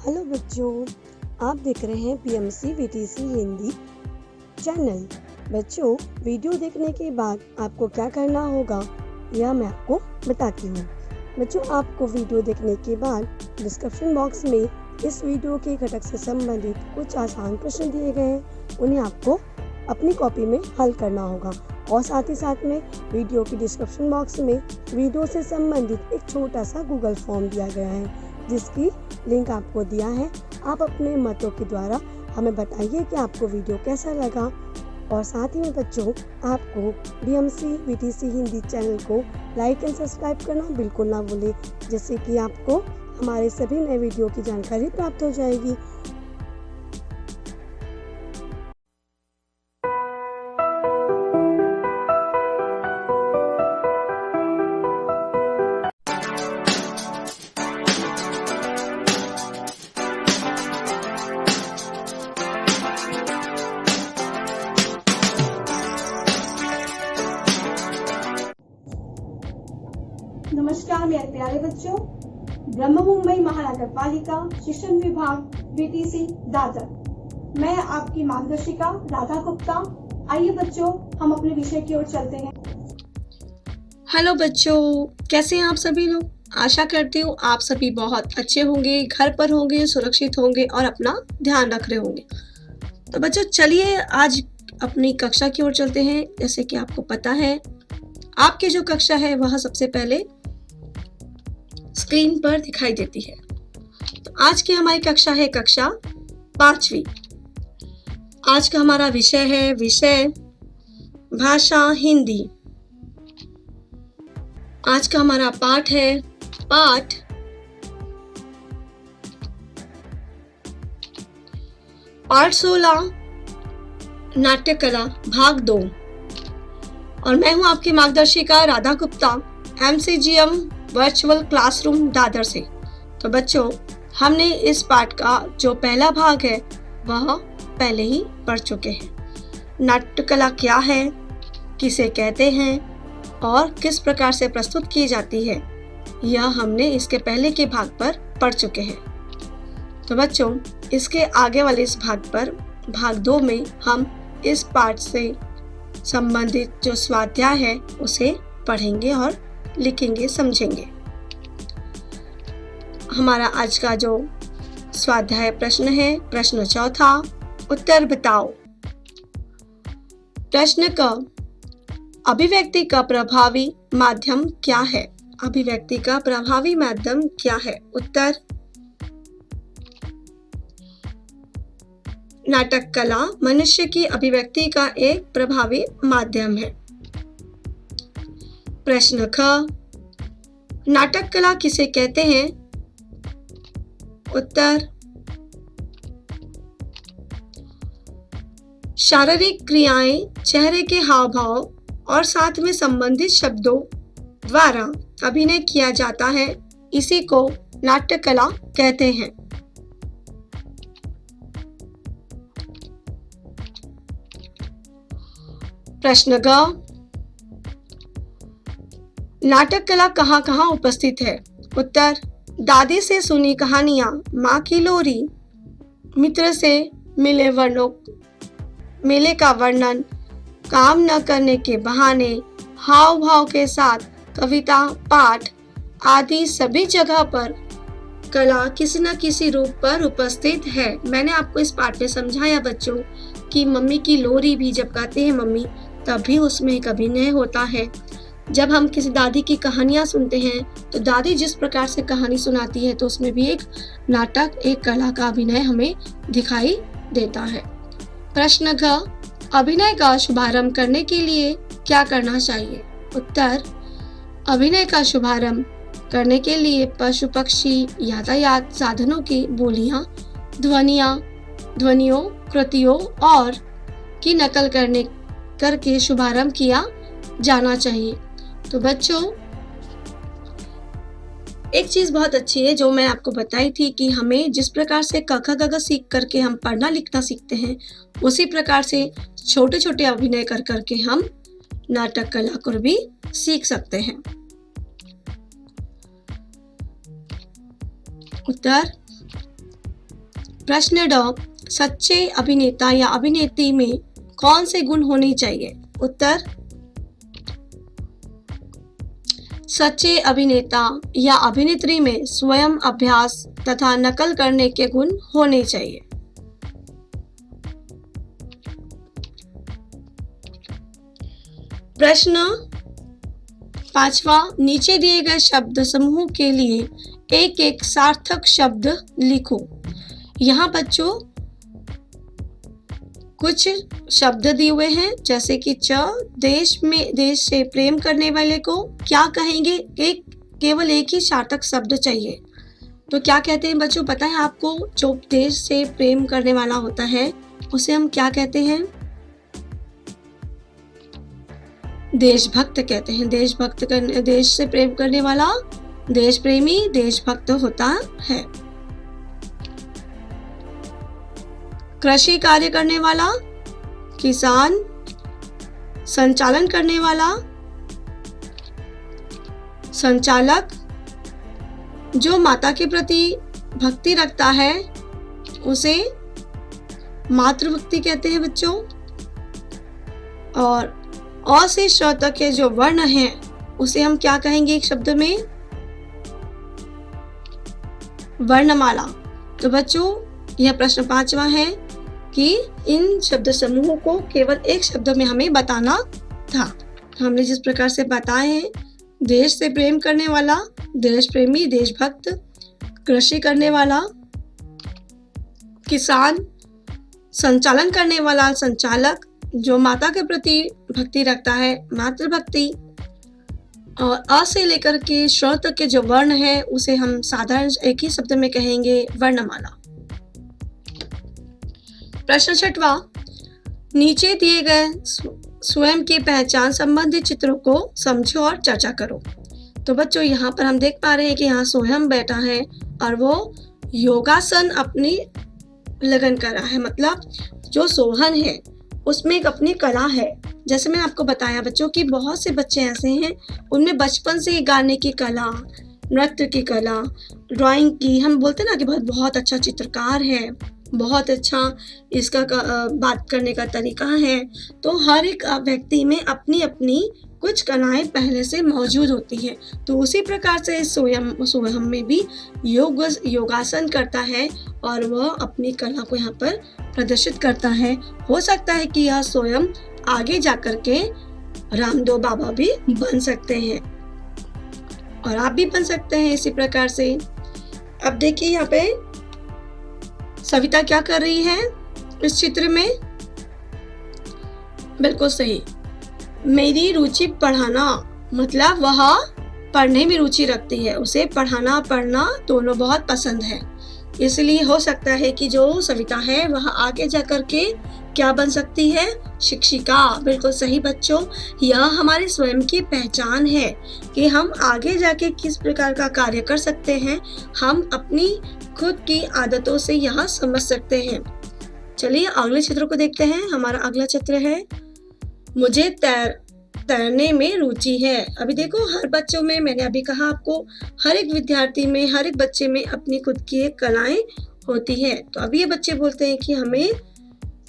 Hello बच्चों, आप देख रहे हैं पीएमसी वीटीसी हिंदी चैनल। बच्चों, वीडियो देखने के बाद आपको क्या करना होगा यह मैं आपको बताती हूँ। बच्चों, आपको वीडियो देखने के बाद डिस्क्रिप्शन बॉक्स में इस वीडियो के घटक से संबंधित कुछ आसान प्रश्न दिए गए हैं, उन्हें आपको अपनी कॉपी में हल करना होगा। और साथ ही साथ में वीडियो के डिस्क्रिप्शन बॉक्स में वीडियो से संबंधित एक छोटा सा गूगल फॉर्म दिया गया है, जिसकी लिंक आपको दिया है। आप अपने मतों के द्वारा हमें बताइए कि आपको वीडियो कैसा लगा। और साथ ही में बच्चों, आपको पीएमसी वीटीसी हिंदी चैनल को लाइक एंड सब्सक्राइब करना बिल्कुल ना भूलें, जिससे कि आपको हमारे सभी नए वीडियो की जानकारी प्राप्त हो जाएगी। नमस्कार मेरे प्यारे बच्चों, ब्रह्म मुंबई महानगर पालिका शिक्षण विभाग वीटीसी दादर। मैं आपकी मार्गदर्शिका राधा गुप्ता। आइए बच्चों, हम अपने विषय की ओर चलते हैं। हेलो बच्चों, कैसे हैं आप सभी लोग। आशा करती हूँ आप सभी बहुत अच्छे होंगे, घर पर होंगे, सुरक्षित होंगे और अपना ध्यान रख रहे होंगे। तो बच्चों, चलिए आज अपनी कक्षा की ओर चलते हैं। जैसे कि आपको पता है, आपकी जो कक्षा है वह सबसे पहले स्क्रीन पर दिखाई देती है। तो आज की हमारी कक्षा है कक्षा 5वीं। आज का हमारा विषय है भाषा हिंदी। आज का हमारा पाठ है पाठ पाठ 16 नाट्य कला भाग 2। और मैं हूं आपकी मार्गदर्शिका Radha Gupta, MCGM virtual classroom Dadar से। तो बच्चों, हमने इस पाठ का जो पहला भाग है वह पहले ही पढ़ चुके हैं। नाट्य कला क्या है, किसे कहते हैं और किस प्रकार से प्रस्तुत की जाती है, यह हमने इसके पहले के भाग पर पढ़ चुके हैं। तो बच्चों, इसके आगे वाले इस भाग पर भाग 2 में हम इस पाठ से संबंधित जो स्वाध्याय है उसे पढ़ेंगे और लिखेंगे, समझेंगे। हमारा आज का जो स्वाध्याय प्रश्न है, प्रश्न चौथा, उत्तर बताओ। प्रश्न क, अभिव्यक्ति का प्रभावी माध्यम क्या है। अभिव्यक्ति का प्रभावी माध्यम क्या है। उत्तर, नाटक कला मनुष्य की अभिव्यक्ति का एक प्रभावी माध्यम है। प्रश्न ख, नाटक कला किसे कहते हैं। उत्तर, शारीरिक क्रियाएं, चेहरे के हाव भाव और साथ में संबंधित शब्दों द्वारा अभिनय किया जाता है, इसी को नाट्य कला कहते हैं। प्रश्न ग, नाटक कला कहाँ कहाँ उपस्थित है। उत्तर, दादी से सुनी कहानियां, माँ की लोरी, मित्र से मेले का वर्णन, काम न करने के बहाने, हाव भाव के साथ कविता पाठ आदि सभी जगह पर कला किसी न किसी रूप पर उपस्थित है। मैंने आपको इस पाठ में समझाया बच्चों कि मम्मी की लोरी भी जब गाते हैं मम्मी, तब भी उसमें एक अभिनय होता है। जब हम किसी दादी की कहानियां सुनते हैं तो दादी जिस प्रकार से कहानी सुनाती है, तो उसमें भी एक नाटक, एक कला का अभिनय हमें दिखाई देता है। प्रश्न घ, अभिनय का शुभारंभ करने के लिए क्या करना चाहिए। उत्तर, अभिनय का शुभारंभ करने के लिए पशु पक्षी यातायात साधनों की बोलियां, ध्वनियों, कृतियों और की नकल करके शुभारंभ किया जाना चाहिए। तो बच्चों, एक चीज बहुत अच्छी है जो मैं आपको बताई थी कि हमें जिस प्रकार से क ख ग घ सीख करके हम पढ़ना लिखना सीखते हैं, उसी प्रकार से छोटे छोटे अभिनय कर करके हम नाटक कला को भी सीख सकते हैं। उत्तर, प्रश्न ड, सच्चे अभिनेता या अभिनेत्री में कौन से गुण होने चाहिए? उत्तर, सच्चे अभिनेता या अभिनेत्री में स्वयं अभ्यास तथा नकल करने के गुण होने चाहिए। प्रश्न 5वां, नीचे दिए गए शब्द समूह के लिए एक एक सार्थक शब्द लिखो। यहाँ बच्चों कुछ शब्द दिए हुए हैं, जैसे कि देश से प्रेम करने वाले को क्या कहेंगे? केवल एक ही सार्थक शब्द चाहिए। तो क्या कहते हैं बच्चों, पता है आपको? जो देश से प्रेम करने वाला होता है उसे हम क्या कहते हैं? देशभक्त कहते हैं। देश से प्रेम करने वाला देश प्रेमी, देशभक्त होता है। कृषि कार्य करने वाला किसान, संचालन करने वाला संचालक, जो माता के प्रति भक्ति रखता है उसे मातृभक्ति कहते हैं बच्चों। और अ से श तक के जो वर्ण है उसे हम क्या कहेंगे एक शब्द में? वर्णमाला। तो बच्चों यह प्रश्न 5वां है कि इन शब्द समूहों को केवल एक शब्द में हमें बताना था। हमने जिस प्रकार से बताए हैं, देश से प्रेम करने वाला देश प्रेमी, देशभक्त, कृषि करने वाला किसान, संचालन करने वाला संचालक, जो माता के प्रति भक्ति रखता है मातृभक्ति, और अ से लेकर के श तक के जो वर्ण है उसे हम साधारण एक ही शब्द में कहेंगे वर्णमाला। प्रश्न 6वां, नीचे दिए गए स्वयं की पहचान संबंधित चित्रों को समझो और चर्चा करो। तो बच्चों यहाँ पर हम देख पा रहे हैं कि यहाँ स्वयं बैठा है और वो योगासन अपनी लगन कर रहा है। मतलब जो सोहन है उसमें एक अपनी कला है। जैसे मैंने आपको बताया बच्चों कि बहुत से बच्चे ऐसे हैं उनमें बचपन से गाने की कला, नृत्य की कला, ड्राइंग की, हम बोलते ना कि बहुत अच्छा चित्रकार है, बहुत अच्छा इसका बात करने का तरीका है। तो हर एक व्यक्ति में अपनी अपनी कुछ कलाएं पहले से मौजूद होती हैं। तो उसी प्रकार से स्वयं में भी योगासन करता है और वह अपनी कला को यहाँ पर प्रदर्शित करता है। हो सकता है कि यह स्वयं आगे जाकर के रामदेव बाबा भी बन सकते हैं और आप भी बन सकते हैं इसी प्रकार से। अब देखिए यहाँ पे सविता क्या कर रही है इस चित्र में? बिल्कुल सही, मेरी रुचि पढ़ाना, मतलब वह पढ़ने में रुचि रखती है, उसे पढ़ाना पढ़ना दोनों बहुत पसंद है। इसलिए हो सकता है कि जो सविता है वह आगे जाकर के क्या बन सकती है? शिक्षिका। बिल्कुल सही बच्चों, यह हमारी स्वयं की पहचान है कि हम आगे जाके किस प्रकार का कार्य कर सकते हैं। हम अपनी खुद की आदतों से यह समझ सकते हैं। चलिए अगले चित्र को देखते हैं। हमारा अगला चित्र है मुझे तैरने में रुचि है। अभी देखो हर बच्चों में, मैंने अभी कहा आपको, हर एक विद्यार्थी में, हर एक बच्चे में अपनी खुद की एक कलाएं होती है। तो अभी ये बच्चे बोलते हैं कि हमें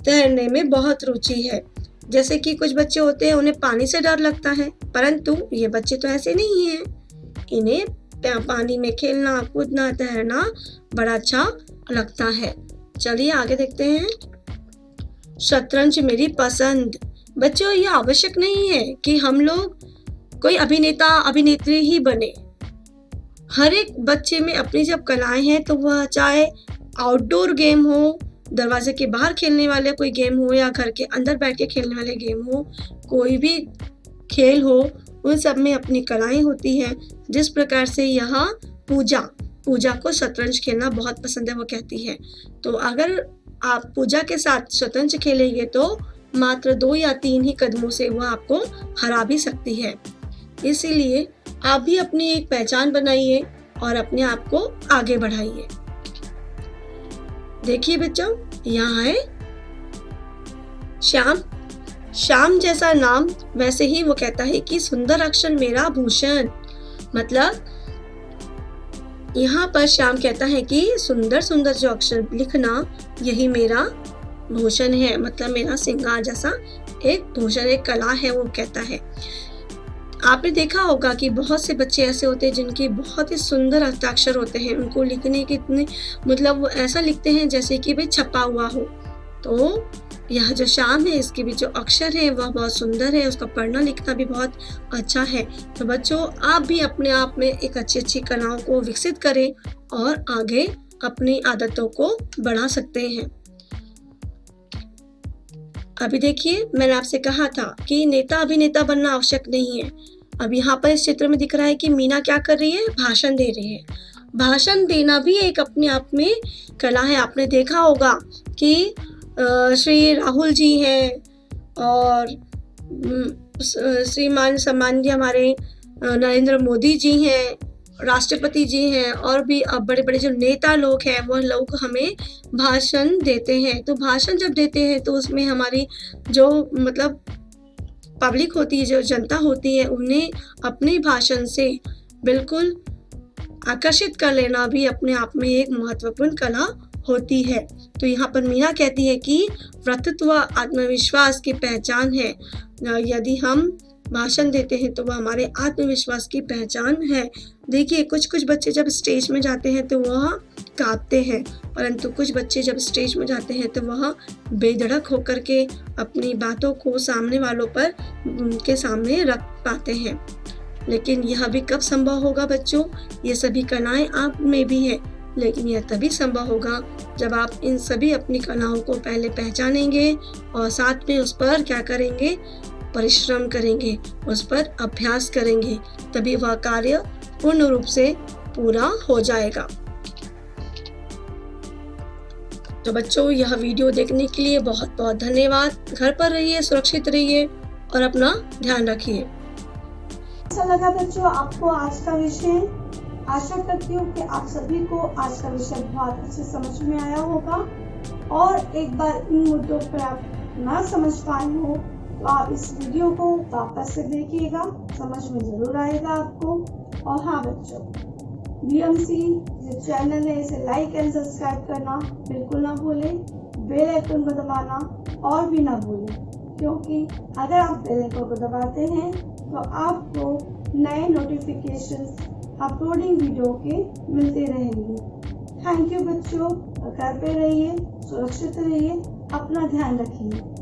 तैरने में बहुत रुचि है। जैसे कि कुछ बच्चे होते हैं उन्हें पानी से डर लगता है, परंतु ये बच्चे तो ऐसे नहीं हैं। इन्हें पानी में खेलना, कूदना, तैरना बड़ा अच्छा लगता है। चलिए आगे देखते हैं। शतरंज मेरी पसंद। बच्चों ये आवश्यक नहीं है कि हम लोग कोई अभिनेता अभिनेत्री ही बने। हर एक बच्चे में अपनी जब कलाएं हैं तो वह चाहे आउटडोर गेम हो, दरवाजे के बाहर खेलने वाले कोई गेम हो या घर के अंदर बैठ के खेलने वाले गेम हो, कोई भी खेल हो, उन सब में अपनी कलाएं होती है। जिस प्रकार से यहाँ पूजा को शतरंज खेलना बहुत पसंद है, वो कहती है। तो अगर आप पूजा के साथ शतरंज खेलेंगे तो मात्र 2 या 3 ही कदमों से वह आपको हरा भी सकती है। इसीलिए आप भी अपनी एक पहचान बनाइए और अपने आप को आगे बढ़ाइए। देखिए बच्चों, यहाँ है श्याम। श्याम जैसा नाम, वैसे ही वो कहता है कि सुंदर अक्षर मेरा भूषण। मतलब यहाँ पर श्याम कहता है कि सुंदर सुंदर जो अक्षर लिखना यही मेरा भूषण है, मतलब मेरा श्रृंगार जैसा एक भूषण, एक कला है, वो कहता है। आपने देखा होगा कि बहुत से बच्चे ऐसे होते हैं जिनके बहुत ही सुंदर हस्ताक्षर होते हैं, उनको लिखने के इतने मतलब वो ऐसा लिखते हैं जैसे कि भाई छपा हुआ हो। तो यह जो श्याम है इसके भी जो अक्षर है वह बहुत सुंदर है, उसका पढ़ना लिखना भी बहुत अच्छा है। तो बच्चों, आप भी अपने आप में एक अच्छी अच्छी कलाओं को विकसित करें और आगे अपनी आदतों को बढ़ा सकते हैं। अभी देखिए, मैंने आपसे कहा था कि नेता अभिनेता बनना आवश्यक नहीं है। अब यहाँ पर इस चित्र में दिख रहा है कि मीना क्या कर रही है, भाषण दे रही है। भाषण देना भी एक अपने आप में कला है। आपने देखा होगा कि श्री राहुल जी हैं और श्रीमान सम्माननीय हमारे नरेंद्र मोदी जी हैं, राष्ट्रपति जी हैं, और भी अब बड़े बड़े जो नेता लोग हैं वह लोग हमें भाषण देते हैं। तो भाषण जब देते हैं तो उसमें हमारी जो मतलब पब्लिक होती है, जो जनता होती है, उन्हें अपने भाषण से बिल्कुल आकर्षित कर लेना भी अपने आप में एक महत्वपूर्ण कला होती है। तो यहाँ पर मीना कहती है कि व्यक्तित्व आत्मविश्वास की पहचान है। यदि हम भाषण देते हैं तो वह हमारे आत्मविश्वास की पहचान है। देखिए, कुछ कुछ बच्चे जब स्टेज में जाते हैं तो वह कांपते हैं, परंतु कुछ बच्चे जब स्टेज में जाते हैं तो वह बेधड़क होकर के अपनी बातों को सामने वालों पर उनके सामने रख पाते हैं। लेकिन यह भी कब संभव होगा बच्चों? ये सभी कलाएं आप में भी है, लेकिन यह तभी संभव होगा जब आप इन सभी अपनी कलाओं को पहले पहचानेंगे और साथ में उस पर क्या करेंगे, परिश्रम करेंगे, उस पर अभ्यास करेंगे, तभी वह कार्य पूर्ण रूप से पूरा हो जाएगा। तो बच्चों, यह वीडियो देखने के लिए बहुत बहुत धन्यवाद। घर पर रहिए, सुरक्षित रहिए और अपना ध्यान रखिए। अच्छा लगा बच्चों आपको आज का विषय? आशा करती हूँ कि आप सभी को आज का विषय बहुत अच्छे समझ में आया होगा, और एक बार इन मुद्दों पर आप ना समझ पाए हो तो आप इस वीडियो को वापस से देखिएगा, समझ में जरूर आएगा आपको। और हाँ बच्चों, बीएमसी जो चैनल है इसे लाइक एंड सब्सक्राइब करना बिल्कुल ना भूलें, बेल आइकन को दबाना और भी ना भूलें, क्योंकि अगर आप बेल आइकन को दबाते हैं तो आपको नए नोटिफिकेशंस अपलोडिंग वीडियो के मिलते रहेंगे। थैंक यू बच्चों, घर पे रहिए, सुरक्षित रहिए, अपना ध्यान रखिए।